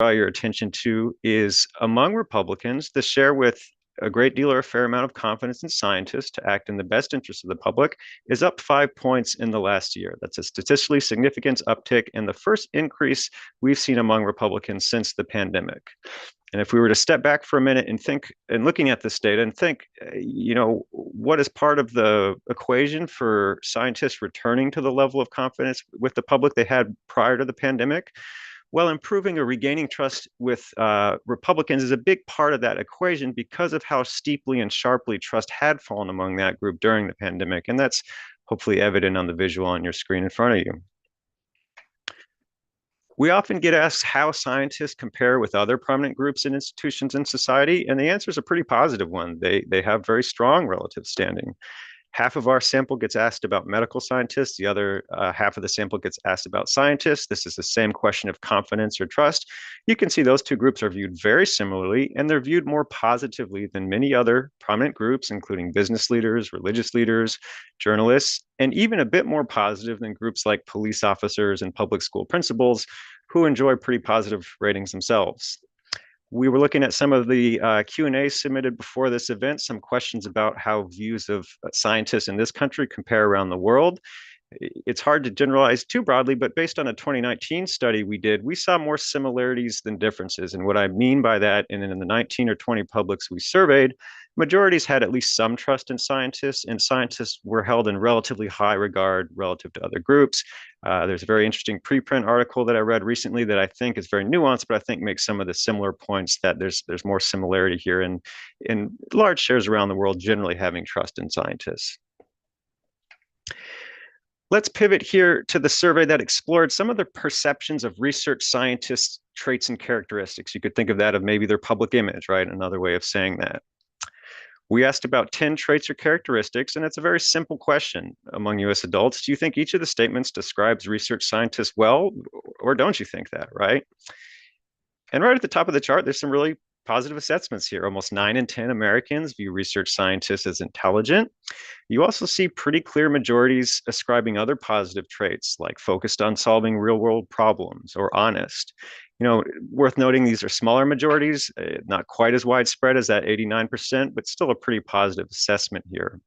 draw your attention to is among Republicans, the share with a great deal or a fair amount of confidence in scientists to act in the best interest of the public is up 5 points in the last year. That's a statistically significant uptick and the first increase we've seen among Republicans since the pandemic. And if we were to step back for a minute and think, and looking at this data and think, what is part of the equation for scientists returning to the level of confidence with the public they had prior to the pandemic? Well, improving or regaining trust with Republicans is a big part of that equation because of how steeply and sharply trust had fallen among that group during the pandemic. And that's hopefully evident on the visual on your screen in front of you. We often get asked how scientists compare with other prominent groups and institutions in society, and the answer is a pretty positive one. They have very strong relative standing. Half of our sample gets asked about medical scientists. The other half of the sample gets asked about scientists. This is the same question of confidence or trust. You can see those two groups are viewed very similarly, and they're viewed more positively than many other prominent groups, including business leaders, religious leaders, journalists, and even a bit more positive than groups like police officers and public school principals, who enjoy pretty positive ratings themselves. We were looking at some of the Q&A submitted before this event, some questions about how views of scientists in this country compare around the world. It's hard to generalize too broadly, but based on a 2019 study we did, we saw more similarities than differences. And what I mean by that, and in the 19 or 20 publics we surveyed, majorities had at least some trust in scientists, and scientists were held in relatively high regard relative to other groups. There's a very interesting preprint article that I read recently that I think is very nuanced, but I think makes some of the similar points that there's more similarity here in large shares around the world generally having trust in scientists. Let's pivot here to the survey that explored some of the perceptions of research scientists' traits and characteristics. You could think of that of maybe their public image, right? Another way of saying that. We asked about 10 traits or characteristics, and it's a very simple question among US adults. Do you think each of the statements describes research scientists well, or don't you think that, right? And right at the top of the chart, there's some really positive assessments here. Almost 9 in 10 Americans view research scientists as intelligent. You also see pretty clear majorities ascribing other positive traits like focused on solving real world problems or honest. Worth noting, these are smaller majorities, not quite as widespread as that 89%, but still a pretty positive assessment here.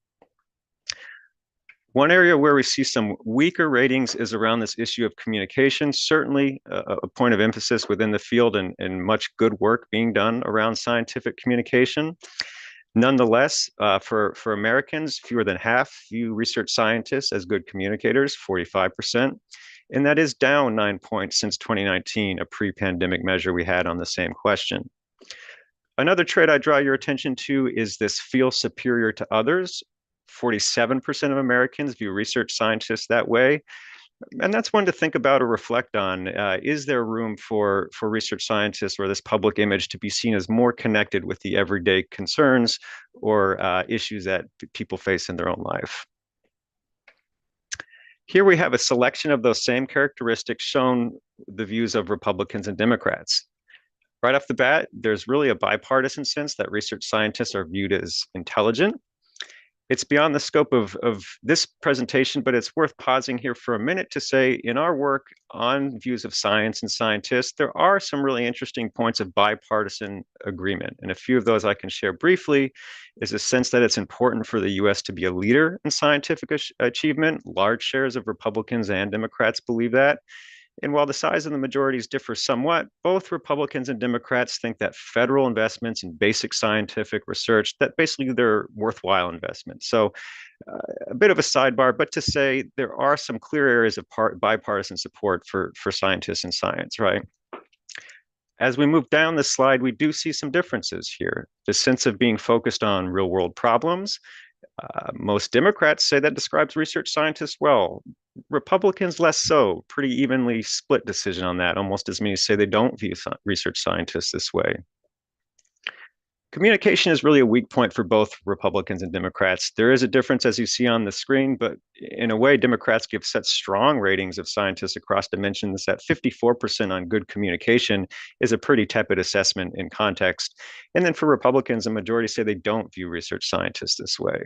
One area where we see some weaker ratings is around this issue of communication, certainly a point of emphasis within the field and much good work being done around scientific communication. Nonetheless, for Americans, fewer than half view research scientists as good communicators, 45%. And that is down 9 points since 2019, a pre-pandemic measure we had on the same question. Another trait I draw your attention to is this feel superior to others. 47% of Americans view research scientists that way. And that's one to think about or reflect on. Is there room for research scientists or this public image to be seen as more connected with the everyday concerns or issues that people face in their own life? Here we have a selection of those same characteristics shown the views of Republicans and Democrats. Right off the bat, there's really a bipartisan sense that research scientists are viewed as intelligent. It's beyond the scope of this presentation, but it's worth pausing here for a minute to say in our work on views of science and scientists, there are some really interesting points of bipartisan agreement. And a few of those I can share briefly is a sense that it's important for the US to be a leader in scientific achievement. Large shares of Republicans and Democrats believe that. And while the size of the majorities differ somewhat, both Republicans and Democrats think that federal investments in basic scientific research, that basically they're worthwhile investments. So a bit of a sidebar, but to say there are some clear areas of bipartisan support for scientists and science, right? As we move down the slide, we do see some differences here. The sense of being focused on real world problems. Most Democrats say that describes research scientists well. Republicans less so, pretty evenly split decision on that. Almost as many say they don't view research scientists this way. Communication is really a weak point for both Republicans and Democrats. There is a difference, as you see on the screen, but in a way, Democrats give such strong ratings of scientists across dimensions that 54% on good communication is a pretty tepid assessment in context. And then for Republicans, a majority say they don't view research scientists this way.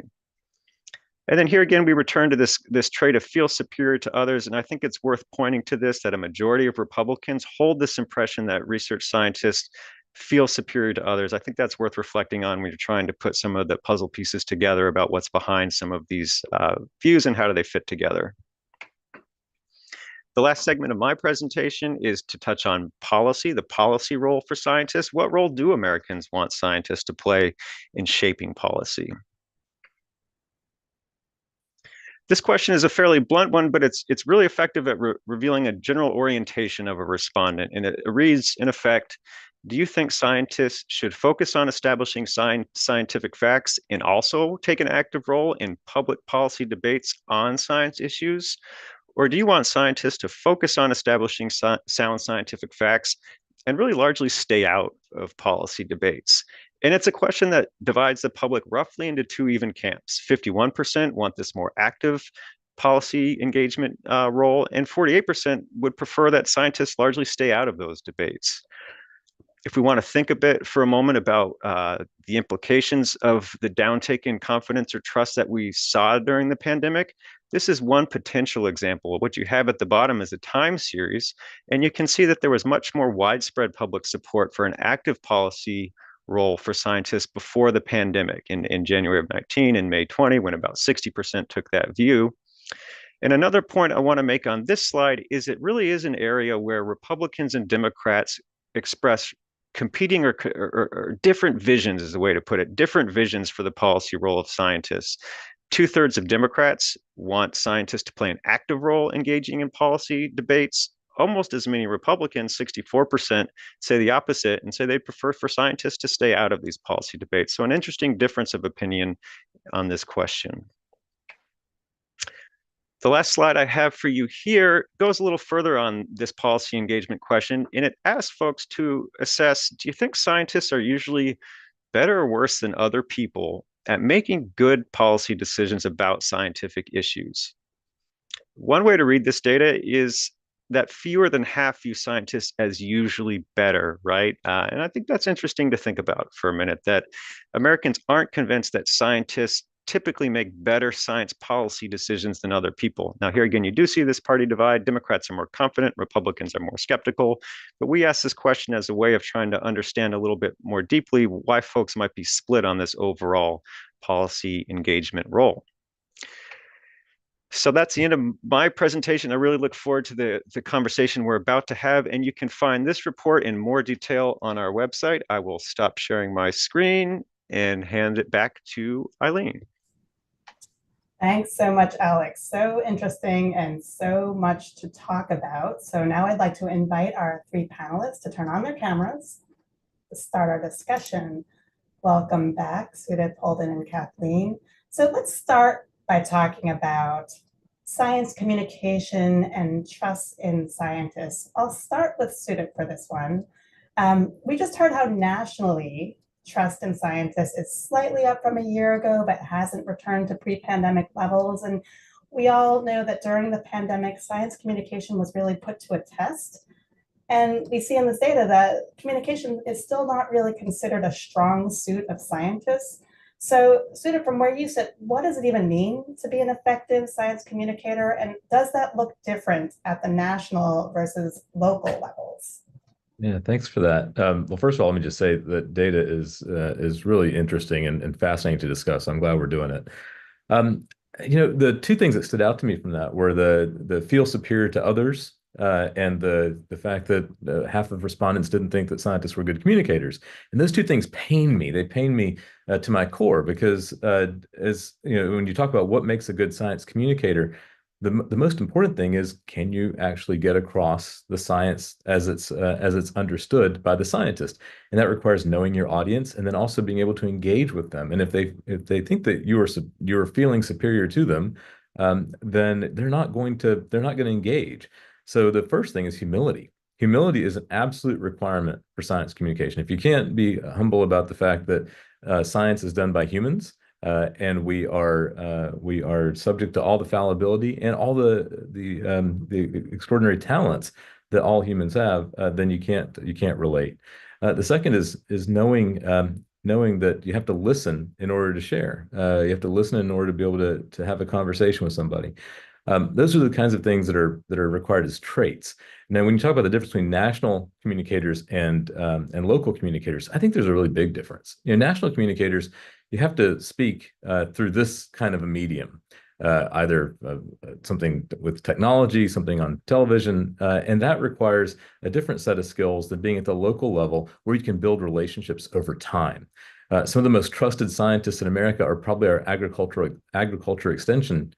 And then here again, we return to this trait of feel superior to others. And I think it's worth pointing to this, that a majority of Republicans hold this impression that research scientists feel superior to others. I think that's worth reflecting on when you're trying to put some of the puzzle pieces together about what's behind some of these views and how do they fit together. The last segment of my presentation is to touch on policy, the policy role for scientists. What role do Americans want scientists to play in shaping policy? This question is a fairly blunt one, but it's really effective at revealing a general orientation of a respondent. And it reads, in effect, do you think scientists should focus on establishing scientific facts and also take an active role in public policy debates on science issues? Or do you want scientists to focus on establishing sound scientific facts and really largely stay out of policy debates? And it's a question that divides the public roughly into two even camps. 51% want this more active policy engagement role, and 48% would prefer that scientists largely stay out of those debates. If we want to think a bit for a moment about the implications of the downtake in confidence or trust that we saw during the pandemic, this is one potential example. What you have at the bottom is a time series, and you can see that there was much more widespread public support for an active policy role for scientists before the pandemic in January of 19 and May 20, when about 60% took that view. And another point I want to make on this slide is it really is an area where Republicans and Democrats express competing or different visions, is the way to put it, different visions for the policy role of scientists. 2/3 of Democrats want scientists to play an active role engaging in policy debates. Almost as many Republicans, 64%, say the opposite and say they prefer for scientists to stay out of these policy debates. So an interesting difference of opinion on this question. The last slide I have for you here goes a little further on this policy engagement question, and it asks folks to assess, do you think scientists are usually better or worse than other people at making good policy decisions about scientific issues? One way to read this data is that fewer than half view scientists as usually better, right? And I think that's interesting to think about for a minute, that Americans aren't convinced that scientists typically make better science policy decisions than other people. Now, here again, you do see this party divide. Democrats are more confident, Republicans are more skeptical. But we ask this question as a way of trying to understand a little bit more deeply why folks might be split on this overall policy engagement role. So that's the end of my presentation. I really look forward to the conversation we're about to have, and you can find this report in more detail on our website. I will stop sharing my screen and hand it back to Eileen. Thanks so much, Alex. So interesting and so much to talk about. So now I'd like to invite our three panelists to turn on their cameras to start our discussion. Welcome back, Sudhit, Holden, and Kathleen. So let's start by talking about science communication and trust in scientists. I'll start with Sudhit for this one. We just heard how nationally trust in scientists is slightly up from a year ago, but hasn't returned to pre-pandemic levels. And we all know that during the pandemic, science communication was really put to a test. And we see in this data that communication is still not really considered a strong suit of scientists. So, Sudhit, from where you sit, what does it even mean to be an effective science communicator? And does that look different at the national versus local levels? Yeah, thanks for that. Well, first of all, let me just say that data is really interesting and fascinating to discuss. I'm glad we're doing it. The two things that stood out to me from that were the feel superior to others and the fact that half of respondents didn't think that scientists were good communicators. And those two things pain me. They pain me to my core because as you know, when you talk about what makes a good science communicator, the most important thing is, can you actually get across the science as it's understood by the scientist? And that requires knowing your audience and then also being able to engage with them. And if they think that you're feeling superior to them, then they're not going to engage. So the first thing is humility. Humility is an absolute requirement for science communication. If you can't be humble about the fact that science is done by humans, and we are subject to all the fallibility and all the extraordinary talents that all humans have, then you can't relate. The second is knowing knowing that you have to listen in order to share. You have to listen in order to be able to have a conversation with somebody. Those are the kinds of things that are required as traits. Now, when you talk about the difference between national communicators and local communicators, I think there's a really big difference. National communicators, you have to speak through this kind of a medium, either something with technology, something on television, and that requires a different set of skills than being at the local level where you can build relationships over time. Some of the most trusted scientists in America are probably our agriculture extension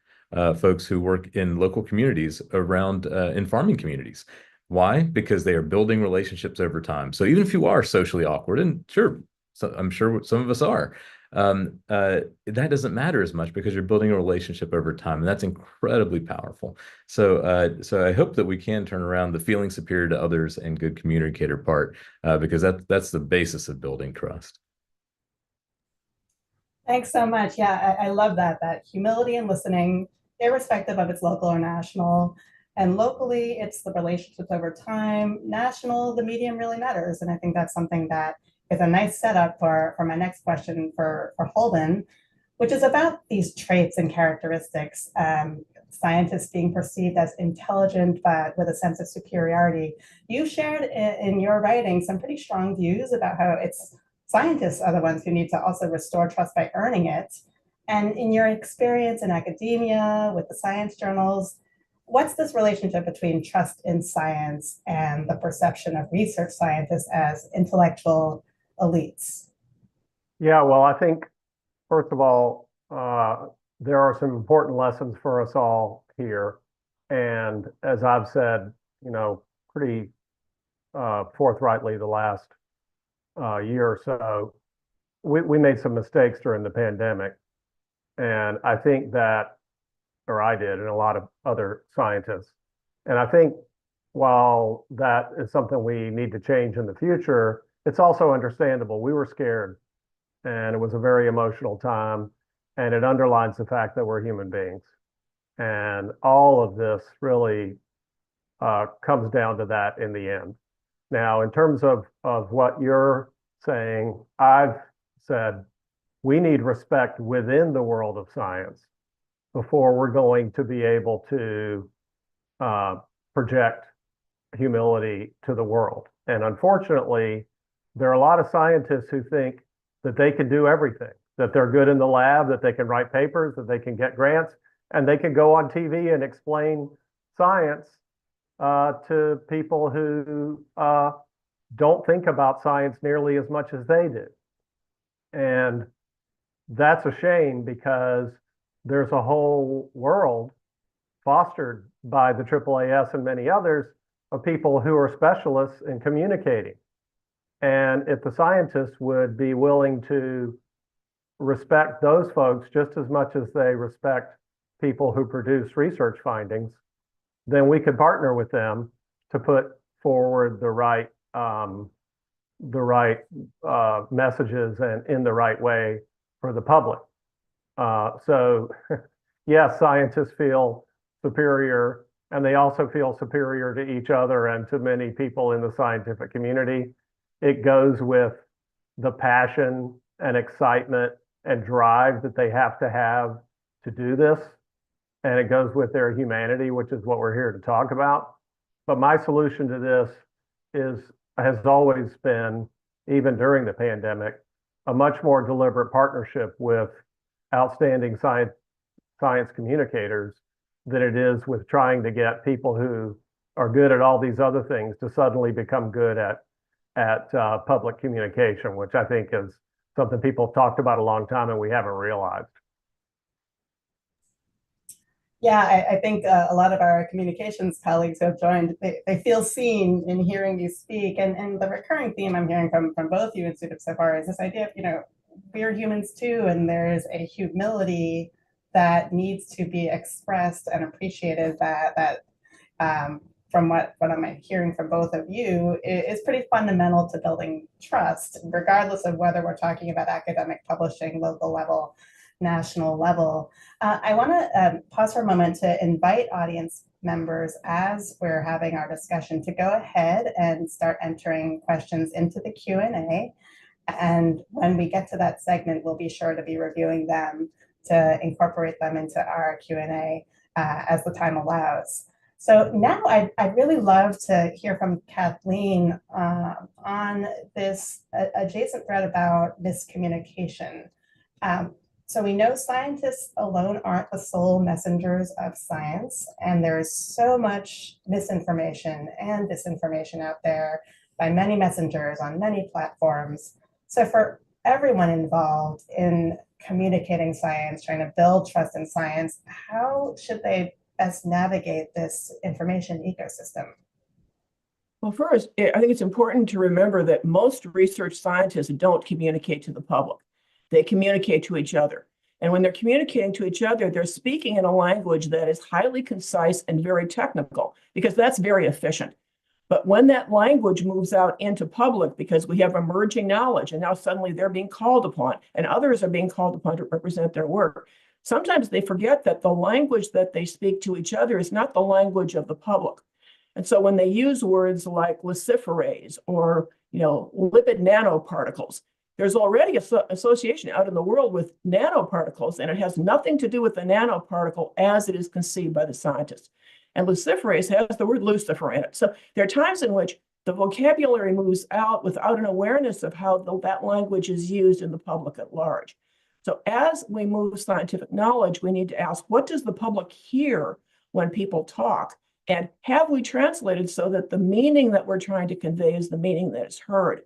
folks who work in local communities around in farming communities. Why? Because they are building relationships over time. So even if you are socially awkward, and sure, so I'm sure some of us are, that doesn't matter as much because you're building a relationship over time, and that's incredibly powerful. So I hope that we can turn around the feeling superior to others and good communicator part, because that's the basis of building trust. Thanks so much. Yeah, I love that humility and listening, irrespective of its local or national. And locally, it's the relationships over time. National, the medium really matters. And I think that's something that is a nice setup for my next question for Holden, which is about these traits and characteristics. Scientists being perceived as intelligent, but with a sense of superiority. You shared in your writing some pretty strong views about how it's scientists are the ones who need to also restore trust by earning it. And in your experience in academia with the science journals, what's this relationship between trust in science and the perception of research scientists as intellectual elites? Yeah, well, I think, first of all, there are some important lessons for us all here. And as I've said, pretty forthrightly the last year or so, we made some mistakes during the pandemic. And I think that, or I did, and a lot of other scientists. And I think while that is something we need to change in the future, it's also understandable. We were scared, and it was a very emotional time. And it underlines the fact that we're human beings. And all of this really comes down to that in the end. Now, in terms of what you're saying, I've said we need respect within the world of science before we're going to be able to project humility to the world. And unfortunately, there are a lot of scientists who think that they can do everything, that they're good in the lab, that they can write papers, that they can get grants, and they can go on TV and explain science to people who don't think about science nearly as much as they do. And that's a shame because there's a whole world fostered by the AAAS and many others of people who are specialists in communicating. And if the scientists would be willing to respect those folks just as much as they respect people who produce research findings, then we could partner with them to put forward messages and in the right way for the public. So yes, scientists feel superior, and they also feel superior to each other and to many people in the scientific community. It goes with the passion and excitement and drive that they have to do this. And it goes with their humanity, which is what we're here to talk about. But my solution to this has always been, even during the pandemic, a much more deliberate partnership with outstanding science communicators than it is with trying to get people who are good at all these other things to suddenly become good at public communication, which I think is something people have talked about a long time and we haven't realized. Yeah, I think a lot of our communications colleagues who have joined, they feel seen in hearing you speak. And the recurring theme I'm hearing from both you and Sudip so far is this idea of, we're humans too, and there's a humility that needs to be expressed and appreciated that from what I'm hearing from both of you is pretty fundamental to building trust, regardless of whether we're talking about academic publishing, local level, national level. I want to pause for a moment to invite audience members as we're having our discussion to go ahead and start entering questions into the Q&A. And when we get to that segment, we'll be sure to be reviewing them to incorporate them into our Q&A as the time allows. So now I'd really love to hear from Kathleen on this adjacent thread about miscommunication. So we know scientists alone aren't the sole messengers of science, and there's so much misinformation and disinformation out there by many messengers on many platforms. So for everyone involved in communicating science, trying to build trust in science, how should they best navigate this information ecosystem? Well, first, I think it's important to remember that most research scientists don't communicate to the public. They communicate to each other. And when they're communicating to each other, they're speaking in a language that is highly concise and very technical, because that's very efficient. But when that language moves out into public, because we have emerging knowledge, and now suddenly they're being called upon, and others are being called upon to represent their work, sometimes they forget that the language that they speak to each other is not the language of the public. And so when they use words like luciferase or lipid nanoparticles, there's already an association out in the world with nanoparticles, and it has nothing to do with the nanoparticle as it is conceived by the scientists. And luciferase has the word Lucifer in it. So there are times in which the vocabulary moves out without an awareness of how that language is used in the public at large. So as we move scientific knowledge, we need to ask, what does the public hear when people talk? And have we translated so that the meaning that we're trying to convey is the meaning that is heard?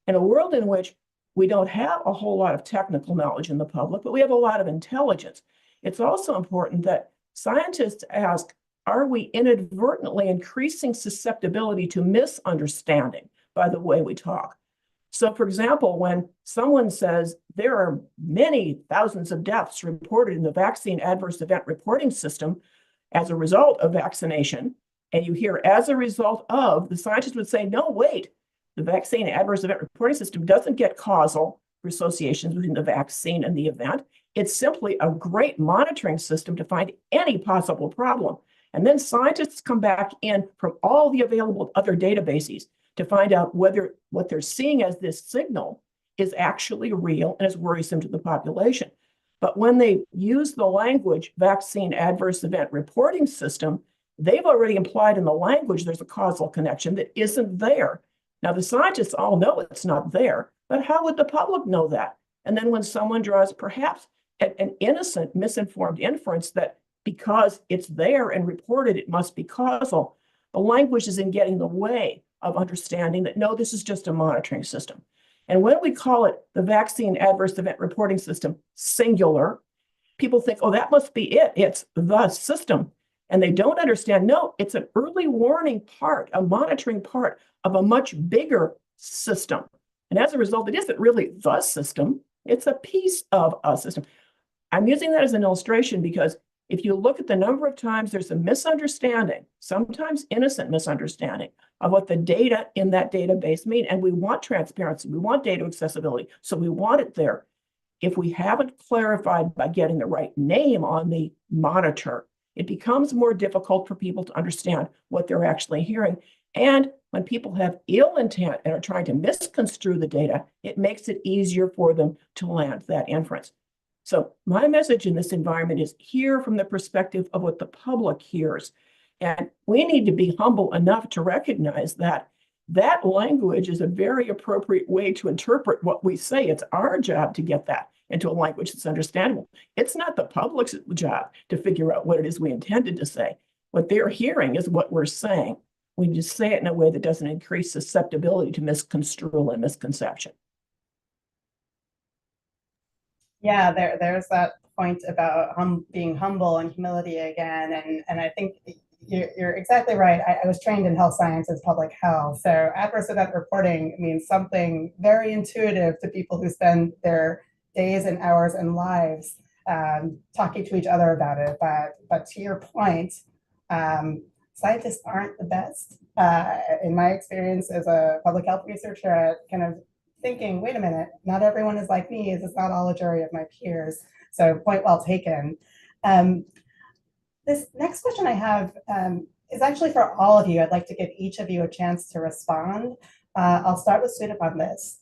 In a world in which we don't have a whole lot of technical knowledge in the public, but we have a lot of intelligence, it's also important that scientists ask, are we inadvertently increasing susceptibility to misunderstanding by the way we talk? So, for example, when someone says there are many thousands of deaths reported in the vaccine adverse event reporting system as a result of vaccination, and you hear as a result of, the scientists would say, no, wait, the vaccine adverse event reporting system doesn't get causal associations between the vaccine and the event. It's simply a great monitoring system to find any possible problem. And then scientists come back in from all the available other databases to find out whether what they're seeing as this signal is actually real and is worrisome to the population. But when they use the language vaccine adverse event reporting system, they've already implied in the language there's a causal connection that isn't there. Now, the scientists all know it's not there, but how would the public know that? And then when someone draws perhaps an innocent, misinformed inference that because it's there and reported, it must be causal, the language is in getting in the way of understanding that, no, this is just a monitoring system. And when we call it the vaccine adverse event reporting system singular, people think, oh, that must be it. It's the system. And they don't understand, no, it's an early warning part, a monitoring part of a much bigger system. And as a result, it isn't really the system. It's a piece of a system. I'm using that as an illustration because if you look at the number of times there's a misunderstanding, sometimes innocent misunderstanding, of what the data in that database mean, and we want transparency, we want data accessibility, so we want it there. If we haven't clarified by getting the right name on the monitor, it becomes more difficult for people to understand what they're actually hearing. And when people have ill intent and are trying to misconstrue the data, it makes it easier for them to land that inference. So my message in this environment is hear from the perspective of what the public hears. And we need to be humble enough to recognize that that language is a very appropriate way to interpret what we say. It's our job to get that into a language that's understandable. It's not the public's job to figure out what it is we intended to say. What they're hearing is what we're saying. We just say it in a way that doesn't increase susceptibility to misconstrual and misconception. Yeah, there's that point about being humble and humility again. And I think you're exactly right. I was trained in health sciences, public health. So adverse event reporting means something very intuitive to people who spend their days and hours and lives talking to each other about it. But to your point, scientists aren't the best. In my experience as a public health researcher, at kind of thinking, wait a minute, not everyone is like me. This is not all a jury of my peers. So point well taken. This next question I have is actually for all of you. I'd like to give each of you a chance to respond. I'll start with Sudip on this.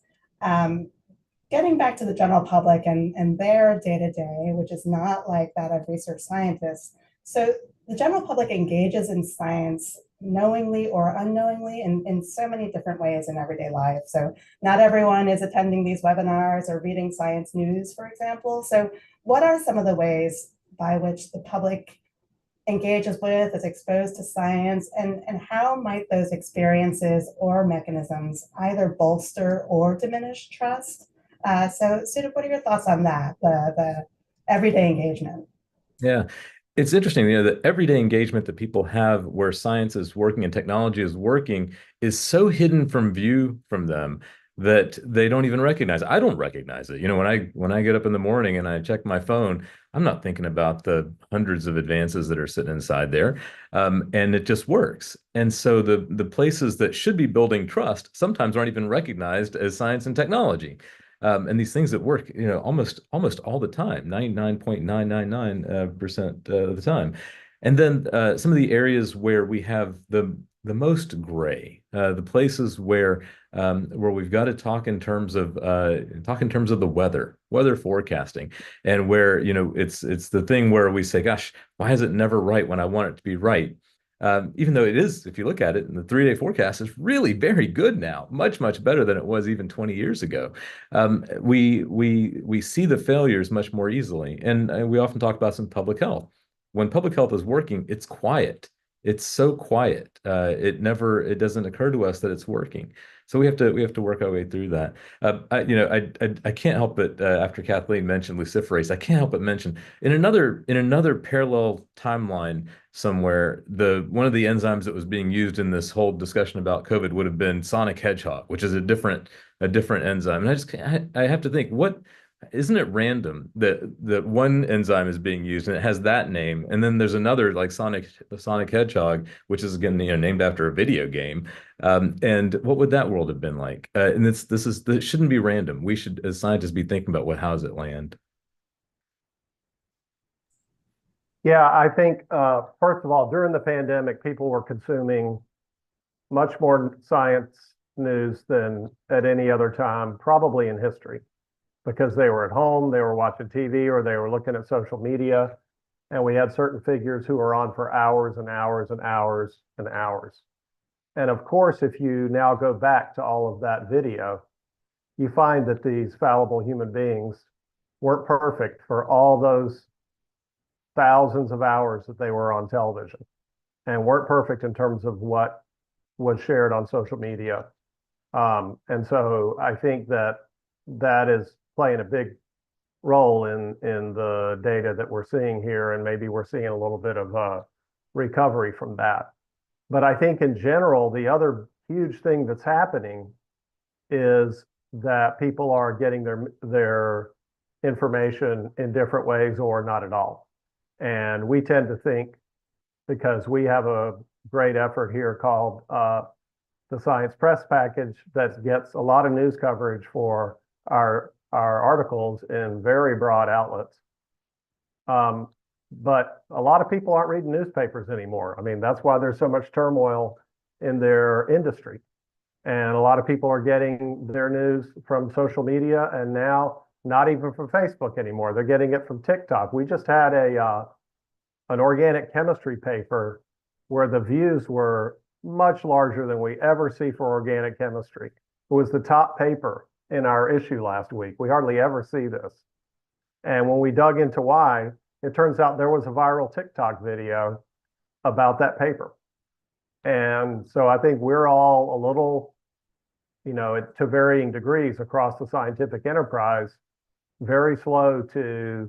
getting back to the general public and their day-to-day, which is not like that of research scientists. So the general public engages in science knowingly or unknowingly in so many different ways in everyday life. So not everyone is attending these webinars or reading science news, for example. So what are some of the ways by which the public engages with, is exposed to science, and how might those experiences or mechanisms either bolster or diminish trust? So Sudip, what are your thoughts on that, the everyday engagement? Yeah. It's interesting, the everyday engagement that people have where science is working and technology is working is so hidden from view from them that they don't even recognize it. I don't recognize it. When I get up in the morning and I check my phone, I'm not thinking about the hundreds of advances that are sitting inside there. And it just works. And so the places that should be building trust sometimes aren't even recognized as science and technology. And these things that work, almost all the time, 99.999% of the time. And then some of the areas where we have the most gray, the places where we've got to talk in terms of the weather forecasting, and where it's the thing where we say, gosh, why is it never right when I want it to be right? Even though it is, if you look at it, and the 3-day forecast is really very good now, much, much better than it was even 20 years ago. We see the failures much more easily. And we often talk about some public health. When public health is working, it's quiet. It's so quiet. It doesn't occur to us that it's working. So we have to work our way through that. I can't help but after Kathleen mentioned luciferase, I can't help but mention in another parallel timeline somewhere, one of the enzymes that was being used in this whole discussion about COVID would have been sonic hedgehog, which is a different enzyme. And I have to think, what isn't it random that one enzyme is being used and it has that name, and then there's another like Sonic Hedgehog, which is again named after a video game. And what would that world have been like? And this shouldn't be random. We should, as scientists, be thinking about how does it land. Yeah, I think, first of all, during the pandemic, people were consuming much more science news than at any other time, probably in history, because they were at home, they were watching TV, or they were looking at social media. And we had certain figures who were on for hours and hours and hours and hours. And of course, if you now go back to all of that video, you find that these fallible human beings weren't perfect for all those thousands of hours that they were on television, and weren't perfect in terms of what was shared on social media. And so I think that is playing a big role in the data that we're seeing here, and maybe we're seeing a little bit of recovery from that. But I think in general, the other huge thing that's happening is that people are getting their information in different ways or not at all. And we tend to think, because we have a great effort here called the Science Press Package that gets a lot of news coverage for our articles in very broad outlets. But a lot of people aren't reading newspapers anymore. I mean, that's why there's so much turmoil in their industry. And a lot of people are getting their news from social media, and now not even from Facebook anymore. They're getting it from TikTok. We just had an organic chemistry paper where the views were much larger than we ever see for organic chemistry. It was the top paper in our issue last week. We hardly ever see this. And when we dug into why, it turns out there was a viral TikTok video about that paper. And so I think we're all a little, to varying degrees across the scientific enterprise, very slow to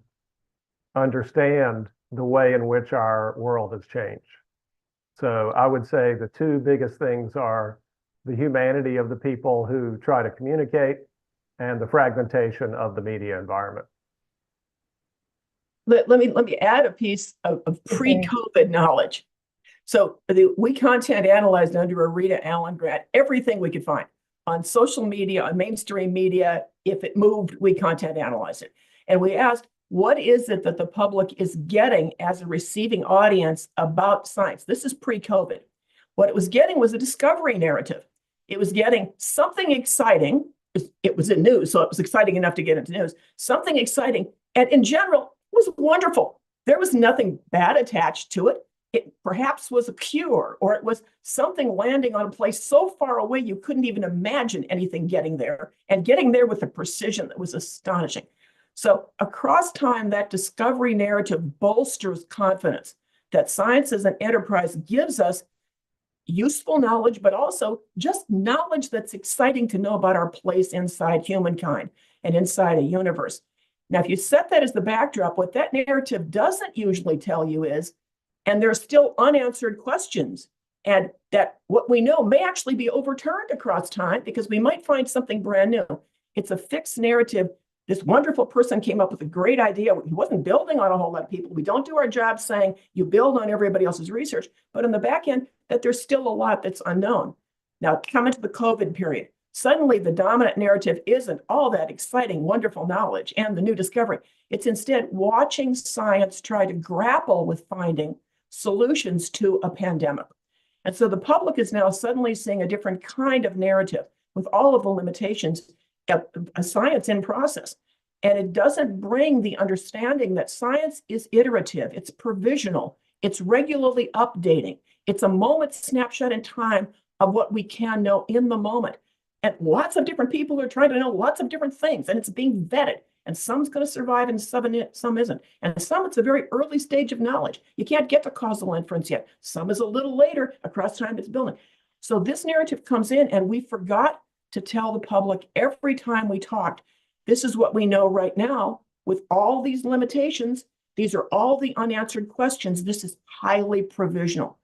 understand the way in which our world has changed. So I would say the two biggest things are the humanity of the people who try to communicate and the fragmentation of the media environment. Let me add a piece of pre-COVID knowledge. So we content analyzed under a Rita Allen grant everything we could find on social media, on mainstream media. If it moved, we content analyzed it. And we asked, what is it that the public is getting as a receiving audience about science? This is pre-COVID. What it was getting was a discovery narrative. It was getting something exciting it was in news, so it was exciting enough to get into news. Something exciting, and in general, was wonderful. There was nothing bad attached to it. It perhaps was a cure, or it was something landing on a place so far away you couldn't even imagine anything getting there, and getting there with a precision that was astonishing. So across time, that discovery narrative bolsters confidence that science as an enterprise gives us useful knowledge, but also just knowledge that's exciting to know about our place inside humankind and inside a universe. Now, if you set that as the backdrop, what that narrative doesn't usually tell you is, and there's still unanswered questions, and that what we know may actually be overturned across time because we might find something brand new. It's a fixed narrative. This wonderful person came up with a great idea. He wasn't building on a whole lot of people. We don't do our job saying you build on everybody else's research, but on the back end, that there's still a lot that's unknown. Now, come into the COVID period. Suddenly, the dominant narrative isn't all that exciting, wonderful knowledge and the new discovery. It's instead watching science try to grapple with finding solutions to a pandemic. And so the public is now suddenly seeing a different kind of narrative with all of the limitations a science in process. And it doesn't bring the understanding that science is iterative, it's provisional, it's regularly updating, it's a moment snapshot in time of what we can know in the moment. And lots of different people are trying to know lots of different things, and it's being vetted. And some's going to survive and some isn't. And some, it's a very early stage of knowledge. You can't get to causal inference yet. Some is a little later, across time it's building. So this narrative comes in, and we forgot to tell the public every time we talked, this is what we know right now with all these limitations. These are all the unanswered questions. This is highly provisional.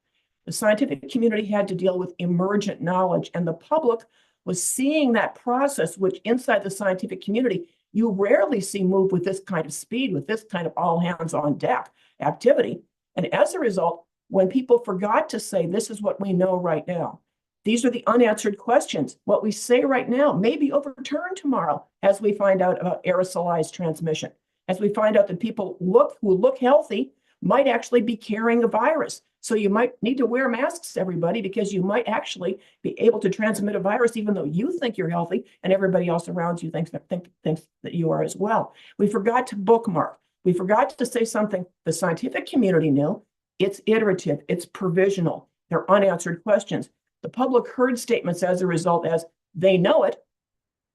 The scientific community had to deal with emergent knowledge, and the public was seeing that process, which inside the scientific community, you rarely see move with this kind of speed, with this kind of all hands on deck activity. And as a result, when people forgot to say, this is what we know right now, these are the unanswered questions. What we say right now may be overturned tomorrow as we find out about aerosolized transmission, as we find out that people who look healthy might actually be carrying a virus. So you might need to wear masks, everybody, because you might actually be able to transmit a virus even though you think you're healthy and everybody else around you thinks that you are as well. We forgot to bookmark. We forgot to say something the scientific community knew. It's iterative. It's provisional. They're unanswered questions. The public heard statements as a result as they know it,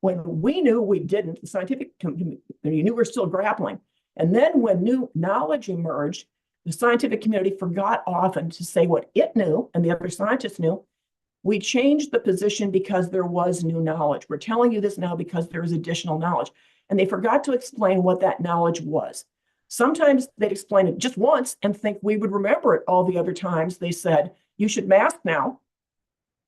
when we knew we didn't. The scientific community knew we're still grappling. And then when new knowledge emerged, the scientific community forgot often to say what it knew and the other scientists knew. We changed the position because there was new knowledge. We're telling you this now because there is additional knowledge. And they forgot to explain what that knowledge was. Sometimes they'd explain it just once and think we would remember it all the other times. They said, you should mask now.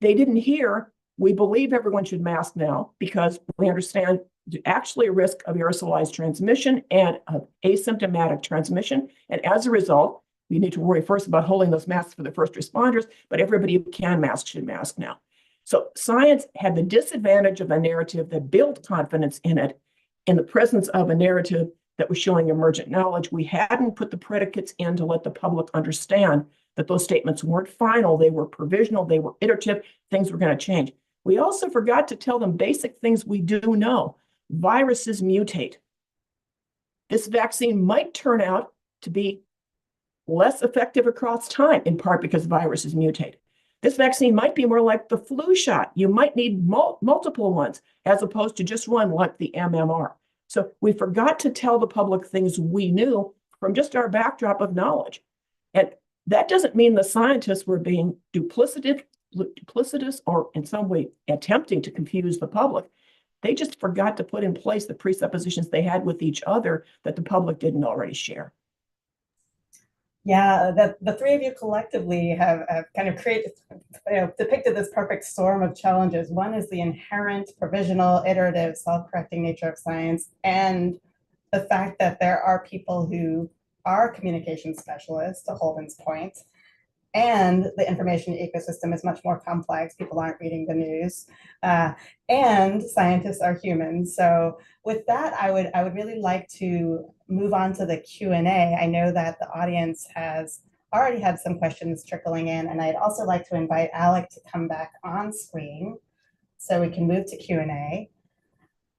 They didn't hear, we believe everyone should mask now because we understand actually a risk of aerosolized transmission and of asymptomatic transmission. And as a result, we need to worry first about holding those masks for the first responders, but everybody who can mask should mask now. So science had the disadvantage of a narrative that built confidence in it in the presence of a narrative that was showing emergent knowledge. We hadn't put the predicates in to let the public understand that those statements weren't final, they were provisional, they were iterative, things were going to change. We also forgot to tell them basic things we do know. Viruses mutate. This vaccine might turn out to be less effective across time, in part because viruses mutate. This vaccine might be more like the flu shot. You might need multiple ones as opposed to just one like the MMR. So we forgot to tell the public things we knew from just our backdrop of knowledge. And that doesn't mean the scientists were being duplicitous or in some way attempting to confuse the public. They just forgot to put in place the presuppositions they had with each other that the public didn't already share. Yeah, the three of you collectively have kind of depicted this perfect storm of challenges. One is the inherent, provisional, iterative, self-correcting nature of science, and the fact that there are people who are communication specialists, to Holden's point, and the information ecosystem is much more complex. People aren't reading the news, and scientists are humans. So with that, I would really like to move on to the Q&A. I know that the audience has already had some questions trickling in, and I'd also like to invite Alec to come back on screen so we can move to Q&A.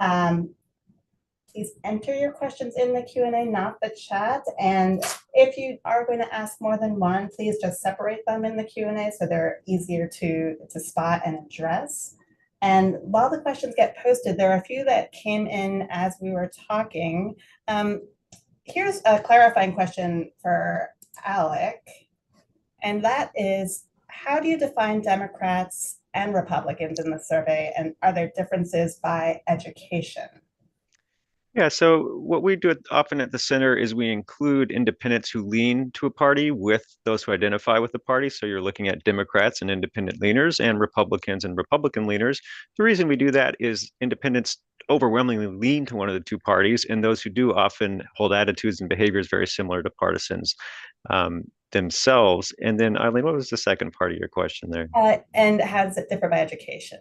Please enter your questions in the Q&A, not the chat. And if you are going to ask more than one, please just separate them in the Q&A so they're easier to spot and address. And while the questions get posted, there are a few that came in as we were talking. Here's a clarifying question for Alec, and that is, how do you define Democrats and Republicans in the survey, and are there differences by education? Yeah, so what we do often at the center is we include independents who lean to a party with those who identify with the party. So you're looking at Democrats and independent leaners and Republicans and Republican leaners. The reason we do that is independents overwhelmingly lean to one of the two parties, and those who do often hold attitudes and behaviors very similar to partisans themselves. And then, Eileen, what was the second part of your question there? And how does it differ by education?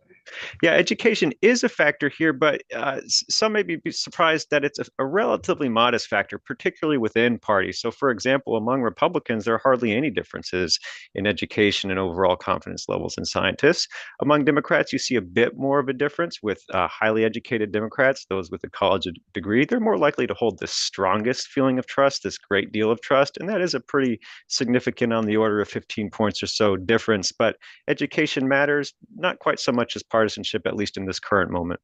Yeah, education is a factor here, but some may be surprised that it's a relatively modest factor, particularly within parties. So, for example, among Republicans, there are hardly any differences in education and overall confidence levels in scientists. Among Democrats, you see a bit more of a difference with highly educated Democrats, those with a college degree. They're more likely to hold the strongest feeling of trust, this great deal of trust, and that is a pretty significant, on the order of 15 points or so difference. But education matters, not quite so much as partisanship, at least in this current moment.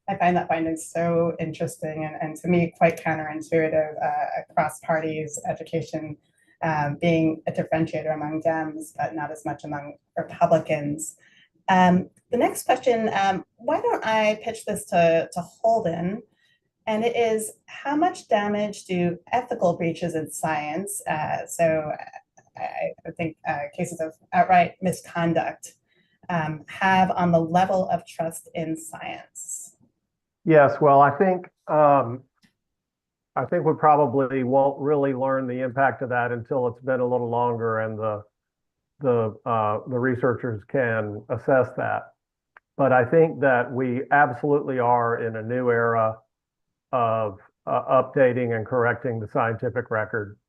I find that finding so interesting and to me quite counterintuitive across parties, education being a differentiator among Dems, but not as much among Republicans. The next question, why don't I pitch this to Holden? And it is, how much damage do ethical breaches in science, so I think cases of outright misconduct, have on the level of trust in science? Yes, well, I think we probably won't really learn the impact of that until it's been a little longer and the researchers can assess that. But I think that we absolutely are in a new era of updating and correcting the scientific record.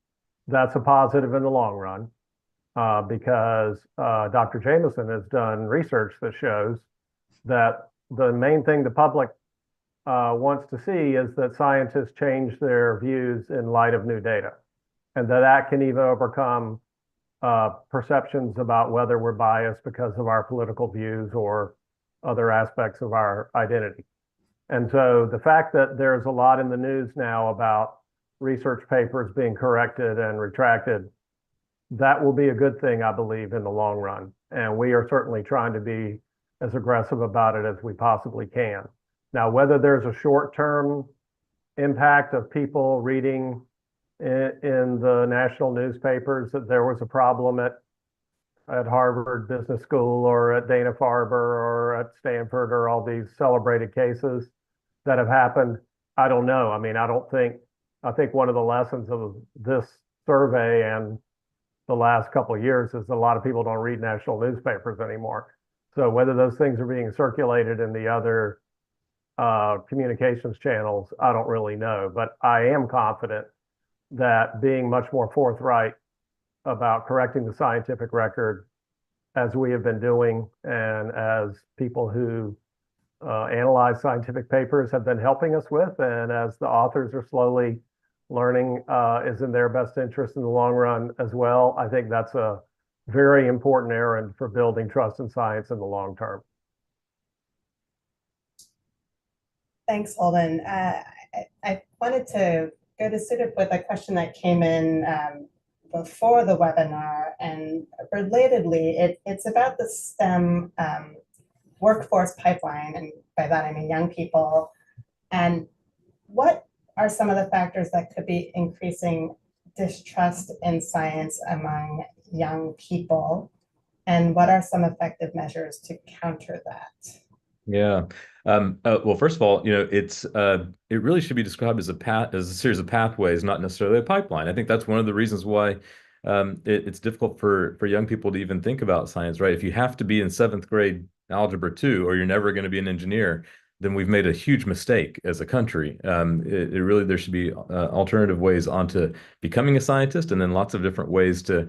That's a positive in the long run because Dr. Jameson has done research that shows that the main thing the public wants to see is that scientists change their views in light of new data, and that can even overcome perceptions about whether we're biased because of our political views or other aspects of our identity. And so the fact that there's a lot in the news now about research papers being corrected and retracted, that will be a good thing, I believe, in the long run. And we are certainly trying to be as aggressive about it as we possibly can. Now, whether there's a short-term impact of people reading in the national newspapers that there was a problem at Harvard Business School or at Dana-Farber or at Stanford or all these celebrated cases that have happened, I don't know. I mean, I think one of the lessons of this survey and the last couple of years is that a lot of people don't read national newspapers anymore. So whether those things are being circulated in the other communications channels, I don't really know. But I am confident that being much more forthright about correcting the scientific record, as we have been doing, and as people who analyze scientific papers have been helping us with, and as the authors are slowly learning is in their best interest in the long run as well, I think that's a very important errand for building trust in science in the long term. Thanks, Holden. I wanted to go to Sudip with a question that came in before the webinar, and relatedly, it's about the STEM workforce pipeline, and by that I mean young people. And what are some of the factors that could be increasing distrust in science among young people? And what are some effective measures to counter that? Yeah. Well, first of all, it really should be described as a series of pathways, not necessarily a pipeline. I think that's one of the reasons why it's difficult for young people to even think about science, right? If you have to be in 7th grade algebra 2, or you're never going to be an engineer, then we've made a huge mistake as a country. There should be alternative ways onto becoming a scientist, and then lots of different ways to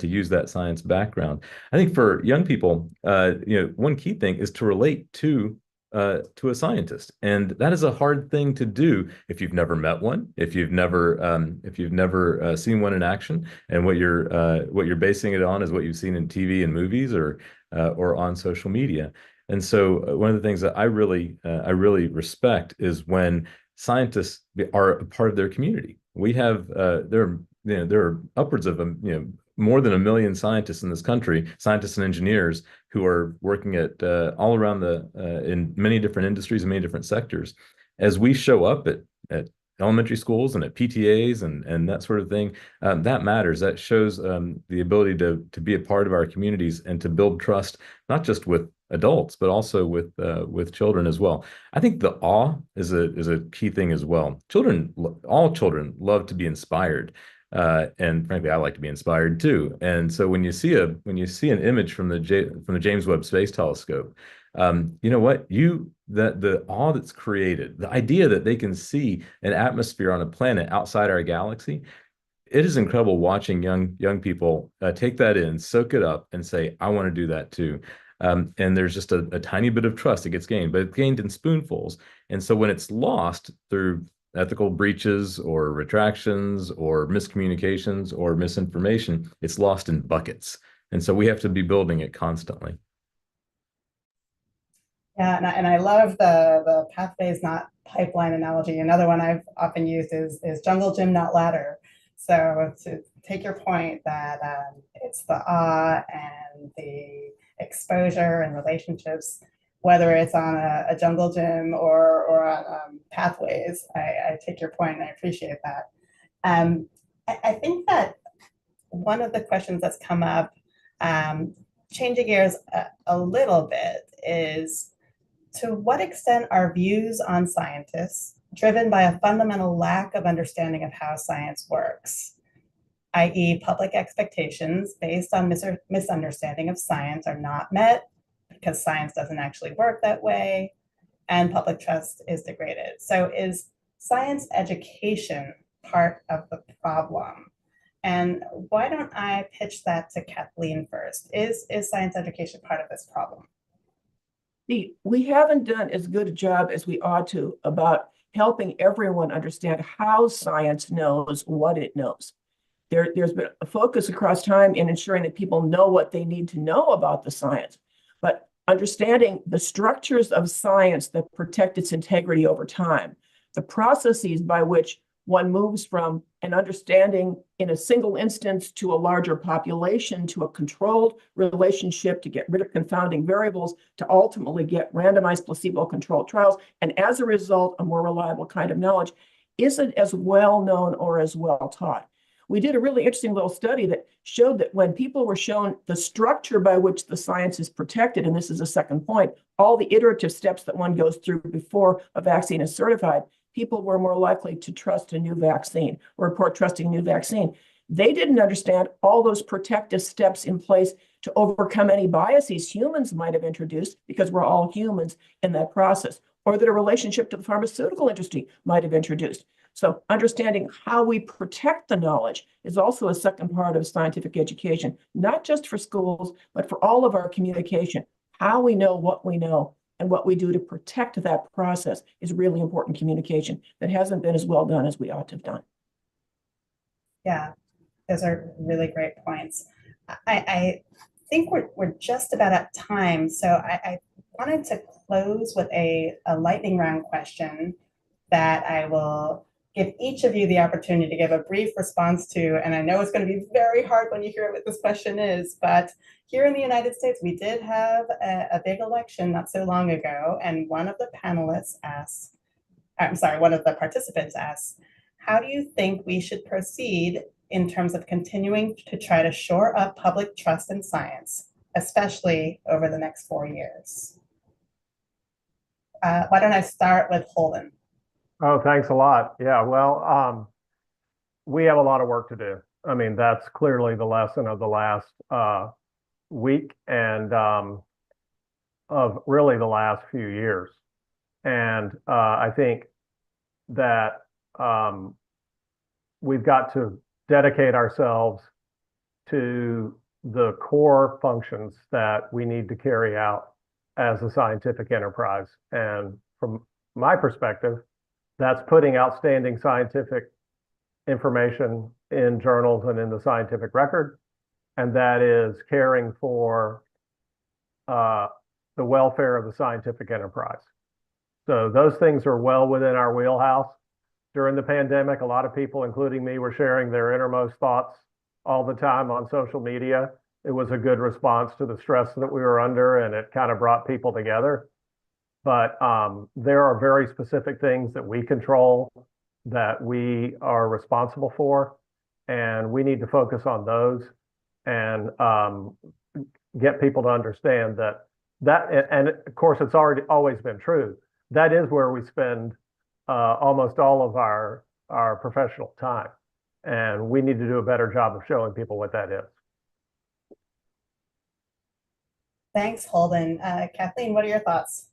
use that science background. I think for young people, one key thing is to relate to to a scientist, and that is a hard thing to do if you've never met one, if you've never seen one in action, and what you're basing it on is what you've seen in TV and movies or on social media. And so one of the things that I really respect is when scientists are a part of their community. We have there are upwards of more than 1 million scientists in this country, scientists and engineers who are working at all around in many different industries and many different sectors. As we show up at elementary schools and at PTAs and that sort of thing, that matters. That shows the ability to be a part of our communities and to build trust, not just with adults, but also with children as well. I think the awe is a key thing as well. All children love to be inspired. And frankly, I like to be inspired too. And so when you see an image from the James Webb Space Telescope, you know what? The awe that's created, the idea that they can see an atmosphere on a planet outside our galaxy, it is incredible watching young people take that in, soak it up, and say, "I want to do that too." And there's just a tiny bit of trust that gets gained, but it's gained in spoonfuls. And so when it's lost through ethical breaches or retractions or miscommunications or misinformation, it's lost in buckets. And so we have to be building it constantly. Yeah, and I love the pathways, not pipeline analogy. Another one I've often used is jungle gym, not ladder. So to take your point that it's the awe and the exposure and relationships, whether it's on a jungle gym or on pathways, I take your point and I appreciate that. I think that one of the questions that's come up, changing gears a little bit, is to what extent are views on scientists driven by a fundamental lack of understanding of how science works, i.e., public expectations based on misunderstanding of science are not met because science doesn't actually work that way, and public trust is degraded. So is science education part of the problem? And why don't I pitch that to Kathleen first? Is science education part of this problem? We haven't done as good a job as we ought to about helping everyone understand how science knows what it knows. There's been a focus across time in ensuring that people know what they need to know about the science, but understanding the structures of science that protect its integrity over time, the processes by which one moves from an understanding in a single instance to a larger population, to a controlled relationship, to get rid of confounding variables, to ultimately get randomized placebo-controlled trials, and as a result, a more reliable kind of knowledge, isn't as well known or as well taught. We did a really interesting little study that showed that when people were shown the structure by which the science is protected, and this is a second point, all the iterative steps that one goes through before a vaccine is certified, people were more likely to trust a new vaccine or report trusting a new vaccine. They didn't understand all those protective steps in place to overcome any biases humans might have introduced, because we're all humans in that process, or that a relationship to the pharmaceutical industry might have introduced. So understanding how we protect the knowledge is also a second part of scientific education, not just for schools, but for all of our communication. How we know what we know and what we do to protect that process is really important communication that hasn't been as well done as we ought to have done. Yeah, those are really great points. I think we're just about at time, so I wanted to close with a lightning round question that I will give each of you the opportunity to give a brief response to. And I know it's going to be very hard when you hear what this question is, but here in the United States, we did have a big election not so long ago. And one of the panelists asked, one of the participants asked, how do you think we should proceed in terms of continuing to try to shore up public trust in science, especially over the next 4 years? Why don't I start with Holden? Oh, thanks a lot. Yeah, well, we have a lot of work to do. I mean, that's clearly the lesson of the last week and of really the last few years. And I think that we've got to dedicate ourselves to the core functions that we need to carry out as a scientific enterprise. And from my perspective, that's putting outstanding scientific information in journals and in the scientific record. And that is caring for the welfare of the scientific enterprise. So those things are well within our wheelhouse. During the pandemic, a lot of people, including me, were sharing their innermost thoughts all the time on social media. It was a good response to the stress that we were under, and it kind of brought people together. But there are very specific things that we control that we are responsible for, and we need to focus on those and get people to understand that, and of course, it's always been true. That is where we spend almost all of our professional time. And we need to do a better job of showing people what that is. Thanks, Holden. Kathleen, what are your thoughts?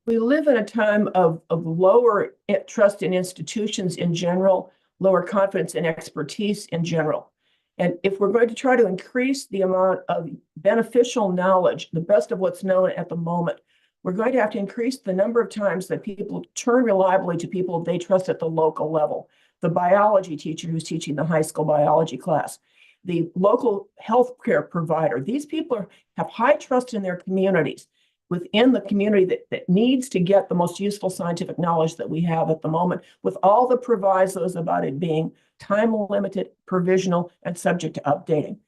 We live in a time of lower trust in institutions in general, lower confidence in expertise in general. And if we're going to try to increase the amount of beneficial knowledge, the best of what's known at the moment, we're going to have to increase the number of times that people turn reliably to people they trust at the local level. The biology teacher who's teaching the high school biology class, the local healthcare provider. These people have high trust in their communities, within the community that needs to get the most useful scientific knowledge that we have at the moment, with all the provisos about it being time limited, provisional, and subject to updating.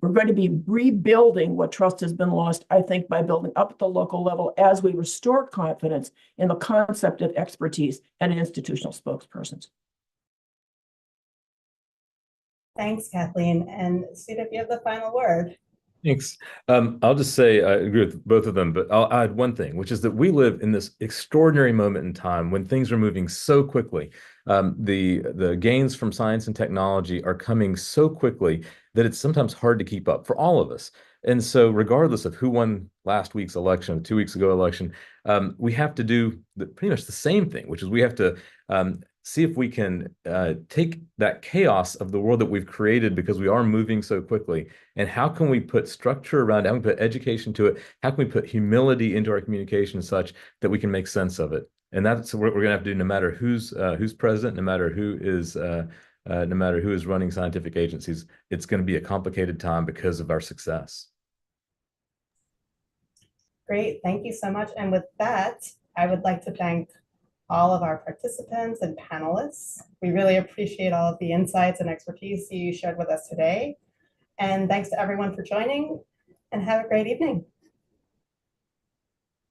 We're going to be rebuilding what trust has been lost, I think, by building up at the local level as we restore confidence in the concept of expertise and institutional spokespersons. Thanks, Kathleen. And Sita, if you have the final word. Thanks. I'll just say I agree with both of them, but I'll add one thing, which is that we live in this extraordinary moment in time when things are moving so quickly. The gains from science and technology are coming so quickly that it's sometimes hard to keep up for all of us. And so regardless of who won last week's election, 2 weeks ago election, we have to do pretty much the same thing, which is we have to see if we can take that chaos of the world that we've created because we are moving so quickly, and how can we put structure around it, how can we put education to it, how can we put humility into our communication such that we can make sense of it. And that's what we're going to have to do no matter who's president, no matter who is running scientific agencies. It's going to be a complicated time because of our success. Great, thank you so much. And with that, I would like to thank all of our participants and panelists. We really appreciate all of the insights and expertise you shared with us today. And thanks to everyone for joining, and have a great evening.